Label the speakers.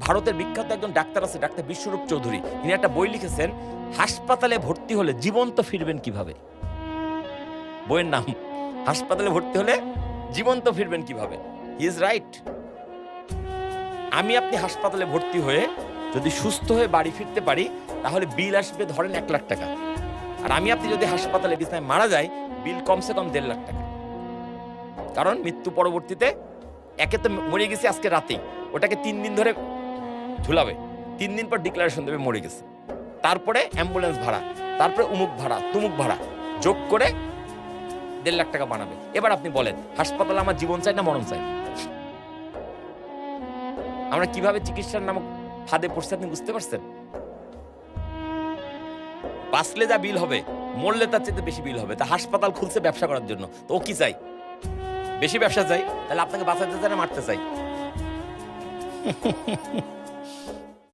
Speaker 1: ভারতের বিখ্যাত একজন ডাক্তার আছে, ডাক্তার বিশ্বরূপ চৌধুরী। তিনি একটা বই লিখেছেন, হাসপাতালে ভর্তি হলে জীবন্ত ফিরবেন কিভাবে। বইয়ের নাম হাসপাতালে ভর্তি হলে জীবন্ত ফিরবেন কিভাবে। He is right. আমি আপনি হাসপাতালে ভর্তি হয়ে যদি সুস্থ হয়ে বাড়ি ফিরতে পারি, তাহলে বিল আসবে ধরেন 1 লাখ টাকা। আর আমি আপনি যদি হাসপাতালে বিছানায় মারা যাই, বিল কমসে কম 1.5 লাখ টাকা। কারণ মৃত্যু পরবর্তীতে একে তো মরে গেছে আজকে রাতেই, ওটাকে 3 দিন ধরে ঝুলাবে, 3 দিন পর ডিক্লারেশন দেবে মরে গেছে, তারপরে অ্যাম্বুলেন্স ভাড়া, তারপরে উমুক ভাড়া তুমুক ভাড়া যোগ করে 1.5 লাখ টাকা বানাবে। এবার আপনি বলেন, হাসপাতালে আমার জীবন চাই না মরণ চাই? আমরা কিভাবে চিকিৎসার নামক ফাঁদে পড়ছে আপনি বুঝতে পারছেন? বাঁচলে যা বিল হবে, মরলে তার চেয়ে বেশি বিল হবে। তা হাসপাতাল খুলছে ব্যবসা করার জন্য, তো ও কি চাই? বেশি ব্যবসা চাই? তাহলে আপনাকে বাঁচাতে চাই না মারতে চাই?